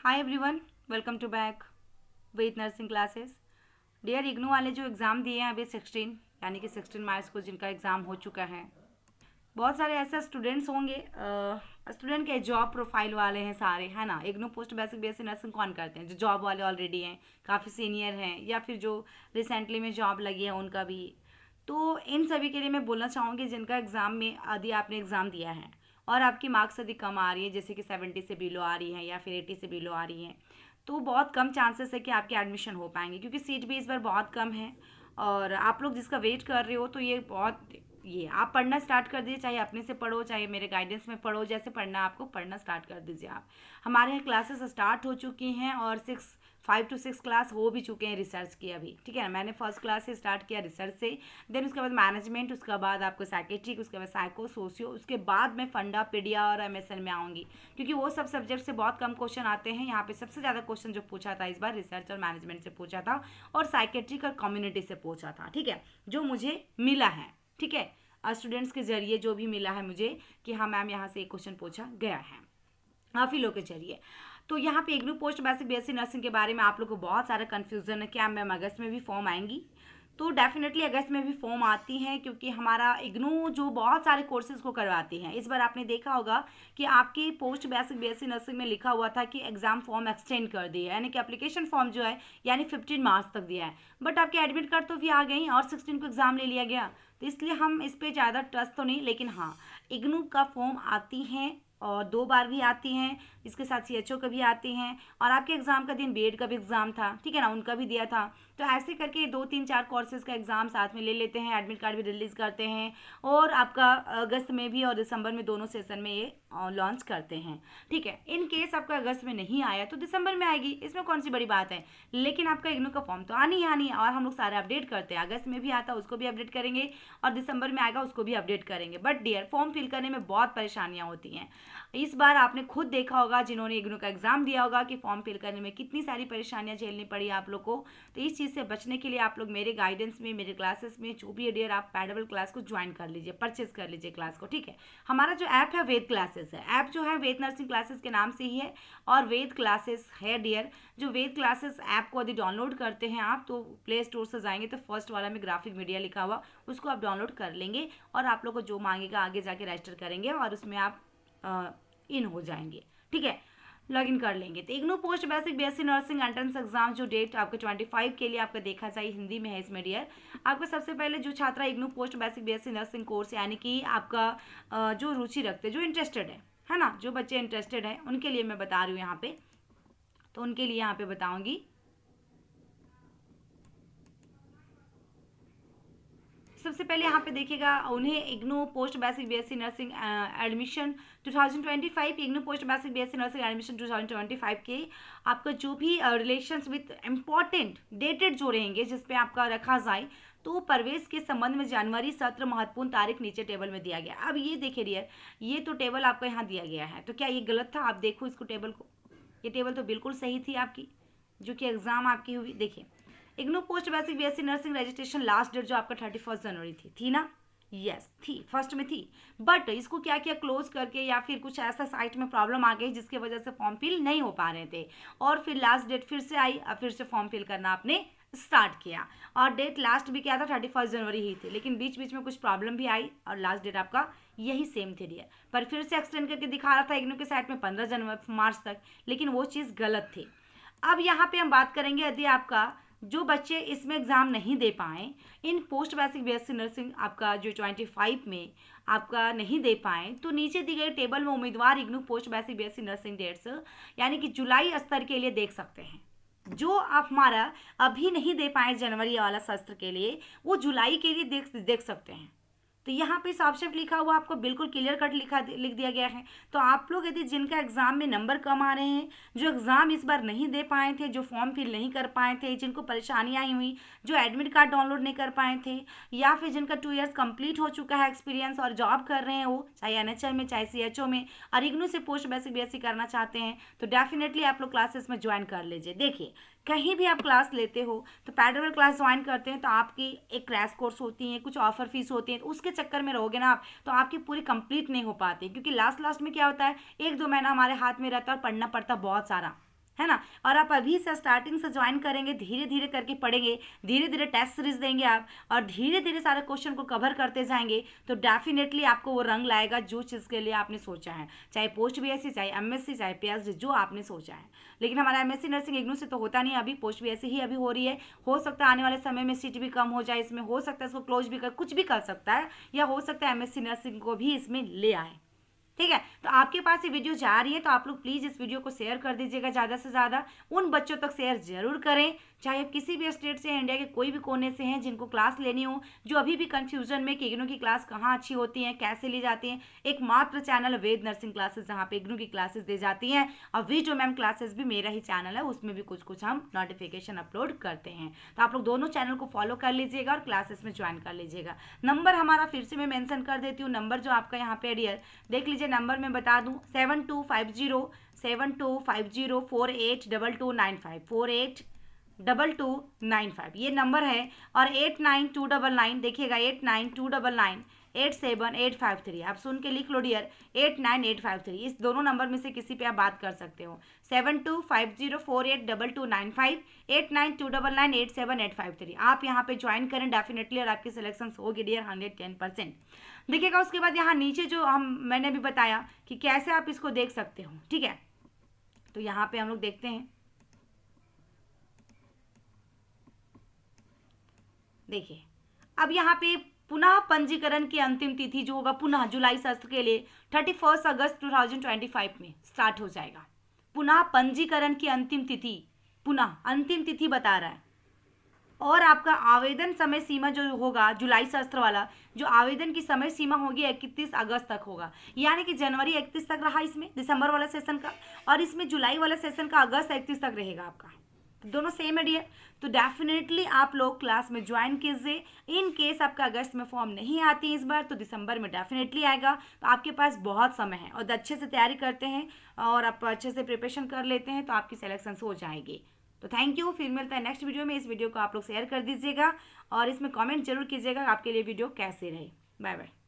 Hi everyone, welcome to back with nursing classes. Dear IGNOU वाले जो exam दिए हैं अभी 16 यानी कि 16 मार्च को जिनका एग्ज़ाम हो चुका है, बहुत सारे ऐसे स्टूडेंट्स होंगे। स्टूडेंट के जॉब प्रोफाइल वाले हैं सारे, है ना। IGNOU post basic BSc nursing कौन करते हैं? जो जॉब वाले ऑलरेडी हैं, काफ़ी सीनियर हैं, या फिर जो रिसेंटली में जॉब लगी है उनका भी। तो इन सभी के लिए मैं बोलना चाहूँगी जिनका एग्ज़ाम में यदि आपने एग्ज़ाम दिया है और आपकी मार्क्स यदि कम आ रही है, जैसे कि 70 से बिलो आ रही है या फिर 80 से बिलो आ रही है, तो बहुत कम चांसेस है कि आपके एडमिशन हो पाएंगे, क्योंकि सीट भी इस बार बहुत कम है। और आप लोग जिसका वेट कर रहे हो, तो ये आप पढ़ना स्टार्ट कर दीजिए, चाहे अपने से पढ़ो चाहे मेरे गाइडेंस में पढ़ो, जैसे पढ़ना आपको पढ़ना स्टार्ट कर दीजिए आप। हमारे यहाँ क्लासेस स्टार्ट हो चुकी हैं और 5 to 6 क्लास हो भी चुके हैं रिसर्च की अभी, ठीक है ना। मैंने फर्स्ट क्लास से स्टार्ट किया रिसर्च से, देन उसके बाद मैनेजमेंट, उसके बाद आपको साइकेट्रिक, उसके बाद साइको सोशियो, उसके बाद मैं फंडा पीडिया और एमएसएन में आऊँगी, क्योंकि वो सब सब्जेक्ट से बहुत कम क्वेश्चन आते हैं। यहाँ पे सबसे ज़्यादा क्वेश्चन जो पूछा था इस बार रिसर्च और मैनेजमेंट से पूछा था, और साइकेट्रिक और कम्युनिटी से पूछा था, ठीक है, जो मुझे मिला है, ठीक है। स्टूडेंट्स के जरिए जो भी मिला है मुझे कि हाँ मैम यहाँ से एक क्वेश्चन पूछा गया है, काफ़ी लोग के जरिए। तो यहाँ पे IGNOU post basic BSc nursing के बारे में आप लोग को बहुत सारा कन्फ्यूज़न है, क्या मैम अगस्त में भी फॉर्म आएंगी? तो डेफिनेटली अगस्त में भी फॉर्म आती हैं, क्योंकि हमारा इग्नू जो बहुत सारे कोर्सेज को करवाती हैं। इस बार आपने देखा होगा कि आपकी पोस्ट बेसिक बीएससी नर्सिंग में लिखा हुआ था कि एग्ज़ाम फॉर्म एक्सटेंड कर दिया है, यानी कि एप्लीकेशन फॉर्म जो है यानी 15 मार्च तक दिया है, बट आपके एडमिट कार्ड तो भी आ गई और 16 को एग्ज़ाम ले लिया गया। तो इसलिए हम इस पर ज़्यादा ट्रस्ट तो नहीं, लेकिन हाँ इग्नू का फॉर्म आती हैं और 2 बार भी आती हैं, इसके साथ सीएचओ का भी आती हैं, और आपके एग्ज़ाम का दिन बीएड का भी एग्ज़ाम था, ठीक है ना, उनका भी दिया था। तो ऐसे करके 2 3 4 कोर्सेज का एग्ज़ाम साथ में ले लेते हैं, एडमिट कार्ड भी रिलीज़ करते हैं, और आपका अगस्त में भी और दिसंबर में दोनों सेशन में ये लॉन्च करते हैं, ठीक है। इन केस आपका अगस्त में नहीं आया तो दिसंबर में आएगी, इसमें कौन सी बड़ी बात है। लेकिन आपका इग्नू का फॉर्म तो आनी है, और हम लोग सारे अपडेट करते हैं। अगस्त में भी आता उसको भी अपडेट करेंगे, और दिसंबर में आएगा उसको भी अपडेट करेंगे। बट डियर, फॉर्म फिल करने में बहुत परेशानियाँ होती हैं। इस बार आपने खुद देखा होगा, जिन्होंने इग्नू का एग्ज़ाम दिया होगा, कि फॉर्म फिल करने में कितनी सारी परेशानियां झेलनी पड़ी आप लोग को। तो इस चीज़ से बचने के लिए आप लोग मेरे गाइडेंस में, मेरे क्लासेस में जो भी है डियर, आप पैडेबल क्लास को ज्वाइन कर लीजिए, परचेज कर लीजिए क्लास को, ठीक है। हमारा जो ऐप है वेद क्लासेस है, ऐप जो है वेद नर्सिंग क्लासेस के नाम से ही है, और वेद क्लासेस है डियर। जो वेद क्लासेस ऐप को यदि डाउनलोड करते हैं आप, तो प्ले स्टोर से जाएंगे तो फर्स्ट वाला में ग्राफिक मीडिया लिखा हुआ, उसको आप डाउनलोड कर लेंगे, और आप लोग को जो मांगेगा आगे जाके रजिस्टर करेंगे और उसमें आप इन हो जाएंगे, ठीक है, लॉग इन कर लेंगे। तो IGNOU post basic BSc nursing entrance exam जो डेट आपके 25 के लिए आपका देखा जाए, हिंदी में है इसमें डियर। आपको सबसे पहले जो छात्रा IGNOU post basic BSc nursing course, यानी कि आपका जो रुचि रखते, जो इंटरेस्टेड है ना, जो बच्चे इंटरेस्टेड हैं उनके लिए मैं बता रही हूँ यहाँ पे। तो उनके लिए यहाँ पे बताऊँगी। सबसे पहले यहाँ पे देखिएगा, उन्हें IGNOU post basic BSc nursing admission 2025, IGNOU post basic BSc nursing admission 2025 के आपका जो भी रिलेशंस विथ इम्पॉर्टेंट डेटेड जो रहेंगे जिस पे आपका रखा जाए, तो प्रवेश के संबंध में जनवरी सत्र महत्वपूर्ण तारीख नीचे टेबल में दिया गया। अब ये देखिए डियर, ये तो टेबल आपका यहाँ दिया गया है, तो क्या ये गलत था? आप देखो इसको, टेबल को, ये टेबल तो बिल्कुल सही थी आपकी, जो कि एग्ज़ाम आपकी हुई। देखिए, IGNOU post basic BSc nursing registration last date जो आपका 31 जनवरी थी ना? यस थी, फर्स्ट में थी, बट इसको क्या किया, क्लोज करके, या फिर कुछ ऐसा साइट में प्रॉब्लम आ गई जिसकी वजह से फॉर्म फिल नहीं हो पा रहे थे, और फिर लास्ट डेट फिर से आई, अब फिर से फॉर्म फिल करना आपने स्टार्ट किया, और डेट लास्ट भी क्या था, 31 जनवरी ही थी, लेकिन बीच बीच में कुछ प्रॉब्लम भी आई और लास्ट डेट आपका यही सेम थी डियर। पर फिर से एक्सटेंड करके दिखा रहा था इग्नू के साइट में 15 मार्च तक, लेकिन वो चीज़ गलत थी। अब यहाँ पे हम बात करेंगे, यदि आपका जो बच्चे इसमें एग्ज़ाम नहीं दे पाएँ, इन पोस्ट बेसिक बीएससी नर्सिंग आपका जो 25 में आपका नहीं दे पाएँ, तो नीचे दी गई टेबल में उम्मीदवार IGNOU post basic BSc nursing dates यानी कि जुलाई स्तर के लिए देख सकते हैं। जो आप हमारा अभी नहीं दे पाए जनवरी वाला सत्र के लिए, वो जुलाई के लिए देख सकते हैं। तो यहाँ पे साफ साफ लिखा हुआ आपको बिल्कुल क्लियर कट लिख दिया गया है। तो आप लोग यदि जिनका एग्ज़ाम में नंबर कम आ रहे हैं, जो एग्ज़ाम इस बार नहीं दे पाए थे, जो फॉर्म फिल नहीं कर पाए थे, जिनको परेशानियाँ आई हुई, जो एडमिट कार्ड डाउनलोड नहीं कर पाए थे, या फिर जिनका 2 इयर्स कंप्लीट हो चुका है एक्सपीरियंस और जॉब कर रहे हैं, वो चाहे एनएचएल में चाहे सीएचओ में, और इग्नू से पोस्ट बेसिक बीएससी करना चाहते हैं, तो डेफिनेटली आप लोग क्लासेस में ज्वाइन कर लीजिए। देखिए, कहीं भी आप क्लास लेते हो तो पैरेलल क्लास ज्वाइन करते हैं, तो आपकी एक क्रैश कोर्स होती है, कुछ ऑफर फीस होती है, तो उसके चक्कर में रहोगे ना आप, तो आपकी पूरी कंप्लीट नहीं हो पाती, क्योंकि लास्ट में क्या होता है, 1 2 महीना हमारे हाथ में रहता है और पढ़ना पड़ता बहुत सारा, है ना। और आप अभी से स्टार्टिंग से ज्वाइन करेंगे, धीरे धीरे करके पढ़ेंगे, धीरे धीरे टेस्ट सीरीज देंगे आप, और धीरे धीरे सारे क्वेश्चन को कवर करते जाएंगे, तो डेफिनेटली आपको वो रंग लाएगा जो चीज़ के लिए आपने सोचा है, चाहे पोस्ट बीएससी, चाहे एमएससी, चाहे पीएचडी, जो आपने सोचा है। लेकिन हमारा एमएससी नर्सिंग इग्नू से तो होता नहीं, अभी पोस्ट बीएससी ही अभी हो रही है। हो सकता है आने वाले समय में सीट भी कम हो जाए इसमें, हो सकता है इसको क्लोज भी कर, कुछ भी कर सकता है, या हो सकता है एमएससी नर्सिंग को भी इसमें ले आए। ठीक है, तो आपके पास ये वीडियो जा रही है तो आप लोग प्लीज़ इस वीडियो को शेयर कर दीजिएगा ज़्यादा से ज़्यादा, उन बच्चों तक शेयर जरूर करें, चाहे आप किसी भी स्टेट से, इंडिया के कोई भी कोने से हैं, जिनको क्लास लेनी हो, जो अभी भी कंफ्यूजन में कि इग्नू की क्लास कहाँ अच्छी होती है, कैसे ली जाती है। एकमात्र चैनल वेद नर्सिंग क्लासेस जहाँ पे इग्नू की क्लासेस दी जाती हैं, और वीडियो मैम क्लासेस भी मेरा ही चैनल है, उसमें भी कुछ कुछ हम नोटिफिकेशन अपलोड करते हैं। तो आप लोग दोनों चैनल को फॉलो कर लीजिएगा और क्लासेस में ज्वाइन कर लीजिएगा। नंबर हमारा फिर से मैं मेंशन कर देती हूँ, नंबर जो आपका यहाँ पे डियर देख लीजिए, नंबर मैं बता दूँ 7250 482295 ये नंबर है। और 892999 देखिएगा 892999 87853, आप सुन के लिख लो डियर 89853, इस दोनों नंबर में से किसी पे आप बात कर सकते हो। 7250482295 89299 87853, आप यहाँ पे ज्वाइन करें डेफिनेटली, और आपकी सिलेक्शन होगी डियर 110%। देखिएगा उसके बाद यहाँ नीचे जो मैंने भी बताया कि कैसे आप इसको देख सकते हो, ठीक है। तो यहाँ पे हम लोग देखते हैं, देखिए अब यहाँ पे पुनः पंजीकरण की अंतिम तिथि जो होगा पुनः जुलाई सत्र के लिए 31 अगस्त 2025 में स्टार्ट हो जाएगा। पुनः पंजीकरण की अंतिम तिथि, पुनः अंतिम तिथि बता रहा है। और आपका आवेदन समय सीमा जो होगा जुलाई सत्र वाला, जो आवेदन की समय सीमा होगी 31 अगस्त तक होगा, यानी कि जनवरी 31 तक रहा इसमें दिसंबर वाला सेशन का, और इसमें जुलाई वाला सेशन का अगस्त 31 तक रहेगा आपका, दोनों सेम है डियर। तो डेफिनेटली आप लोग क्लास में ज्वाइन कीजिए। इन केस आपका अगस्त में फॉर्म नहीं आती इस बार, तो दिसंबर में डेफिनेटली आएगा, तो आपके पास बहुत समय है, और अच्छे से तैयारी करते हैं और आप अच्छे से प्रिपरेशन कर लेते हैं तो आपकी सिलेक्शन हो जाएगी। तो थैंक यू, फिर मिलता है नेक्स्ट वीडियो में। इस वीडियो को आप लोग शेयर कर दीजिएगा और इसमें कमेंट जरूर कीजिएगा आपके लिए वीडियो कैसे रहे। Bye bye.